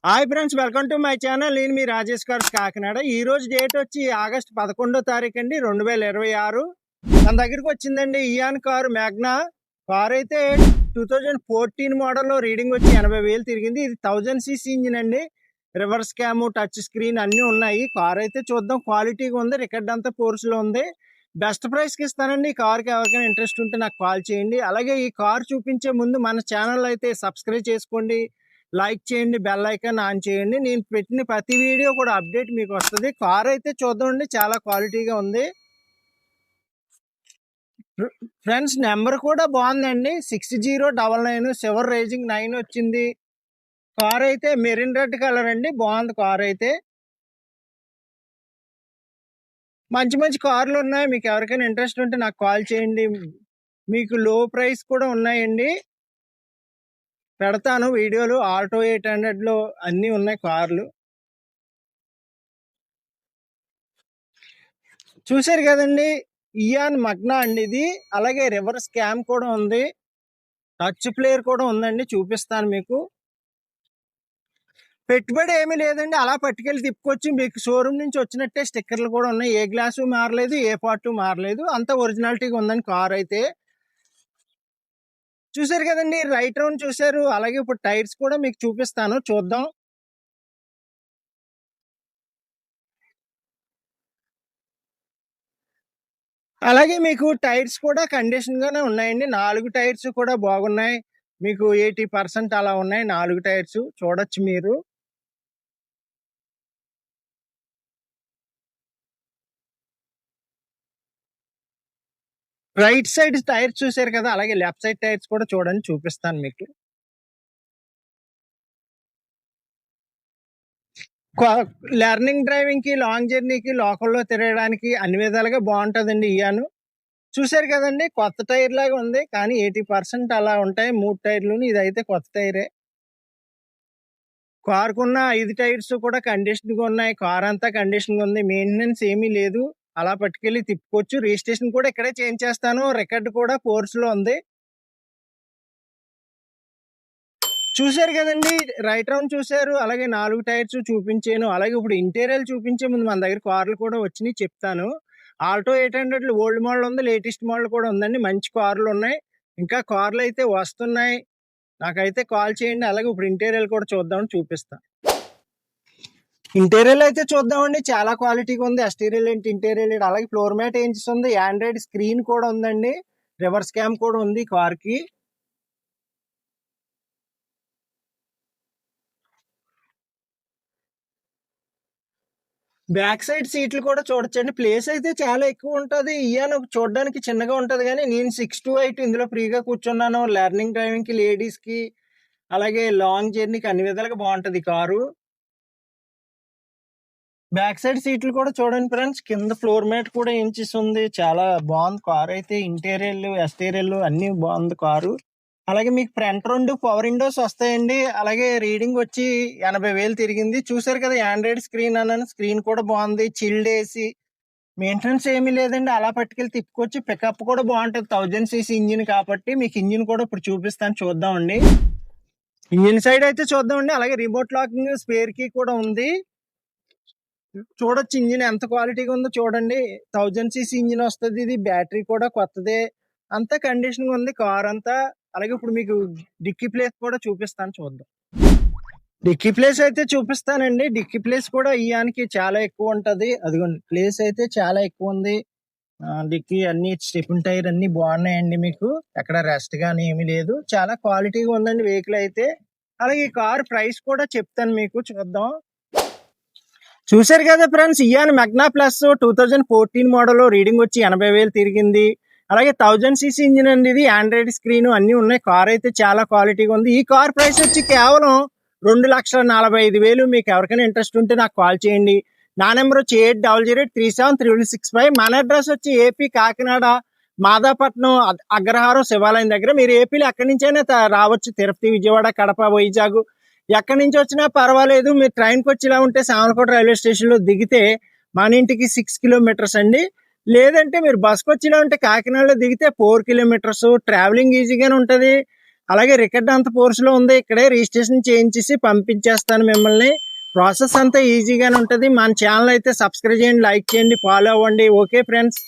Hi friends, welcome to my channel. నేను మీ Rajesh cars Kakinada. ఈ రోజు డేట్ వచ్చి ఆగస్ట్ 11వ తారీఖు అండి, 2026. మన దగ్గరికి వచ్చిందండి ఇయాన్ కారు మ్యాగ్నా. కార్ అయితే 2014 మోడల్లో రీడింగ్ వచ్చి 80,000 తిరిగింది. ఇది 1000cc ఇంజిన్ అండి. రివర్స్ క్యామ్, టచ్ స్క్రీన్ అన్నీ ఉన్నాయి. కార్ అయితే చూద్దాం, క్వాలిటీగా ఉంది. రికార్డ్ అంతా ఫోర్స్లో ఉంది. బెస్ట్ ప్రైస్కి ఇస్తానండి. ఈ కార్కి ఎవరికైనా ఇంట్రెస్ట్ ఉంటే నాకు కాల్ చేయండి. అలాగే ఈ కార్ చూపించే ముందు మన ఛానల్ అయితే సబ్స్క్రైబ్ చేసుకోండి, లైక్ చేయండి, బెల్ ఐకాన్ ఆన్ చేయండి. నేను పెట్టిన ప్రతి వీడియో కూడా అప్డేట్ మీకు వస్తుంది. కార్ అయితే చూద్దామండి, చాలా క్వాలిటీగా ఉంది. ఫ్రెండ్స్, నెంబర్ కూడా బాగుందండి, 6099 సిల్వర్ రేజింగ్ 9 వచ్చింది. కార్ అయితే మెరిన్ రెడ్ కలర్ అండి, బాగుంది కార్ అయితే. మంచి మంచి కార్లు ఉన్నాయి. మీకు ఎవరికైనా ఇంట్రెస్ట్ ఉంటే నాకు కాల్ చేయండి. మీకు లో ప్రైస్ కూడా ఉన్నాయండి, పెడతాను వీడియోలు. ఆల్టో 800లో అన్నీ ఉన్నాయి కార్లు. చూశారు కదండి, ఇయాన్ మ్యాగ్నా అండి ఇది. అలాగే రివర్స్ క్యామ్ కూడా ఉంది, టచ్ ప్లేయర్ కూడా ఉందండి, చూపిస్తాను మీకు. పెట్టుబడి ఏమీ లేదండి, అలా పట్టుకెళ్ళి తిప్పుకొచ్చి మీకు షోరూమ్ నుంచి వచ్చినట్టే స్టిక్కర్లు కూడా ఉన్నాయి. ఏ గ్లాసు మారలేదు, ఏ పార్ట్ మారలేదు, అంత ఒరిజినాలిటీగా ఉందండి కార్ అయితే. చూశారు కదండి, రైట్ రౌండ్ చూశారు. అలాగే ఇప్పుడు టైర్స్ కూడా మీకు చూపిస్తాను, చూద్దాం. అలాగే మీకు టైర్స్ కూడా కండిషన్ గానే ఉన్నాయండి. 4 టైర్స్ కూడా బాగున్నాయి. మీకు 80% అలా ఉన్నాయి 4 టైర్స్, చూడొచ్చు మీరు. రైట్ సైడ్ టైర్స్ చూశారు కదా, అలాగే లెఫ్ట్ సైడ్ టైర్స్ కూడా చూడండి, చూపిస్తాను మీకు. లెర్నింగ్ డ్రైవింగ్ కి, లాంగ్ జర్నీకి, లోకల్లో తిరగడానికి అన్ని విధాలుగా బాగుంటుందండి ఇయాను. చూశారు కదండి, కొత్త టైర్ లాగా ఉంది, కానీ 80% అలా ఉంటాయి 3 టైర్లు. ఇదైతే కొత్త టైరే. కారుకున్న 5 టైర్స్ కూడా కండిషన్ గా ఉన్నాయి. కార్ అంతా కండిషన్ గా ఉంది, మెయింటెనెన్స్ ఏమీ లేదు. అలా పట్టుకెళ్ళి తిప్పుకోవచ్చు. రిజిస్ట్రేషన్ కూడా ఇక్కడే చేంజ్ చేస్తాను. రికార్డ్ కూడా ఫోర్స్ లో ఉంది. చూశారు కదండి, రైట్ రౌండ్ చూశారు. అలాగే 4 టైర్స్ చూపించాను. అలాగే ఇప్పుడు ఇంటీరియర్ చూపించే ముందు మన దగ్గర కార్లు కూడా వచ్చినాయి, చెప్తాను. ఆల్టో 800 ఓల్డ్ మోడల్ ఉంది, లేటెస్ట్ మోడల్ కూడా ఉందండి. మంచి కార్లు ఉన్నాయి, ఇంకా కార్లు అయితే వస్తున్నాయి. నాకైతే కాల్ చేయండి. అలాగే ఇప్పుడు ఇంటీరియర్ కూడా చూద్దామని చూపిస్తాను. ఇంటీరియర్ అయితే చూద్దామండి, చాలా క్వాలిటీగా ఉంది. ఎక్స్టీరియర్ ఏంటి, ఇంటీరియర్ ఏంటి. అలాగే ఫ్లోర్ మ్యాట్ ఏంచెస్ ఉంది, ఆండ్రాయిడ్ స్క్రీన్ కూడా ఉందండి, రివర్స్ క్యామ్ కూడా ఉంది కార్ కి. బ్యాక్ సైడ్ సీట్లు కూడా చూడొచ్చండి. ప్లేస్ అయితే చాలా ఎక్కువ ఉంటది. ఇయాన్ చూడడానికి చిన్నగా ఉంటది, కానీ నేను 6'8" ఇందులో ఫ్రీగా కూర్చున్నాను. లెర్నింగ్ డ్రైవింగ్ కి, లేడీస్ కి, అలాగే లాంగ్ జర్నీకి అన్ని విధాలుగా బాగుంటది కారు. బ్యాక్ సైడ్ సీట్లు కూడా చూడండి ఫ్రెండ్స్. కింద ఫ్లోర్ మ్యాట్ కూడా ఇంచెస్ ఉంది, చాలా బాగుంది కార్ అయితే. ఇంటీరియర్, ఎక్స్టీరియర్ అన్ని బాగుంది కారు. అలాగే మీకు ఫ్రంట్ 2 పవర్ విండోస్ వస్తాయండి. అలాగే రీడింగ్ వచ్చి 80,000 తిరిగింది. చూసారు కదా, ఆండ్రాయిడ్ స్క్రీన్ అన్నాను, స్క్రీన్ కూడా బాగుంది. చిల్డ్ ఏసీ, మెయింటెనెన్స్ ఏమీ లేదండి, అలా పట్టుకెళ్ళి తిప్పుకొచ్చి. పికప్ కూడా బాగుంటుంది, 1000cc ఇంజిన్ కాబట్టి. మీకు ఇంజిన్ కూడా ఇప్పుడు చూపిస్తాను, చూద్దామండి. ఇంజిన్ సైడ్ అయితే చూద్దామండి. అలాగే రిమోట్ లాకింగ్, స్పేర్ కీ కూడా ఉంది. చూడొచ్చు ఇంజిన్ ఎంత క్వాలిటీగా ఉందో చూడండి. 1000cc ఇంజిన్ వస్తుంది ఇది. బ్యాటరీ కూడా కొత్తదే, అంతా కండిషన్ ఉంది కార్ అంతా. అలాగే ఇప్పుడు మీకు డిక్కీ ప్లేస్ కూడా చూపిస్తాను, చూద్దాం. డిక్కీ ప్లేస్ అయితే చూపిస్తానండి. డిక్కీ ప్లేస్ కూడా ఇయానికి చాలా ఎక్కువ ఉంటది. అదిగోండి, ప్లేస్ అయితే చాలా ఎక్కువ ఉంది. డిక్కీ అన్ని స్టెపిన్ టైర్ అన్ని బాగున్నాయండి. మీకు ఎక్కడ రెస్ట్ గానీ ఏమీ లేదు, చాలా క్వాలిటీగా ఉందండి వెహికల్ అయితే. అలాగే ఈ కార్ ప్రైస్ కూడా చెప్తాను మీకు, చూద్దాం. చూశారు కదా friends, Eon Magna plus 2014 model, reading వచ్చి 80,000 తిరిగింది. అలాగే 1000cc ఇంజిన్ అండి ఇది. ఆండ్రాయిడ్ స్క్రీన్ అన్ని ఉన్నాయి. కార్ అయితే చాలా క్వాలిటీగా ఉంది. ఈ కార్ ప్రైస్ వచ్చి కేవలం 2,45,000. మీకు ఎవరికైనా ఇంట్రెస్ట్ ఉంటే నాకు కాల్ చేయండి. నా నెంబర్ వచ్చి 8008373665. మన అడ్రస్ వచ్చి ఏపీ కాకినాడ, మాదాపట్నం, అగ్రహారం శివాలయం దగ్గర. మీరు ఏపీలో ఎక్కడి నుంచైనా రావచ్చు, తిరుపతి, విజయవాడ, కడప, వైజాగ్ ఎక్కడి నుంచి వచ్చినా పర్వాలేదు. మీరు ట్రైన్కి వచ్చి ఇలా ఉంటే సామర్లకోట రైల్వే స్టేషన్లో దిగితే మన ఇంటికి 6 కిలోమీటర్స్ అండి. లేదంటే మీరు బస్కి వచ్చి ఇలా ఉంటే కాకినాడలో దిగితే 4 కిలోమీటర్స్. ట్రావెలింగ్ ఈజీగానే ఉంటుంది. అలాగే రికార్డ్ అంత ఫోర్స్లో ఉంది. ఇక్కడే రిజిస్ట్రేషన్ చేయించేసి పంపించేస్తాను మిమ్మల్ని. ప్రాసెస్ అంతా ఈజీగానే ఉంటుంది. మన ఛానల్ అయితే సబ్స్క్రైబ్ చేయండి, లైక్ చేయండి, ఫాలో అవ్వండి. Okay friends.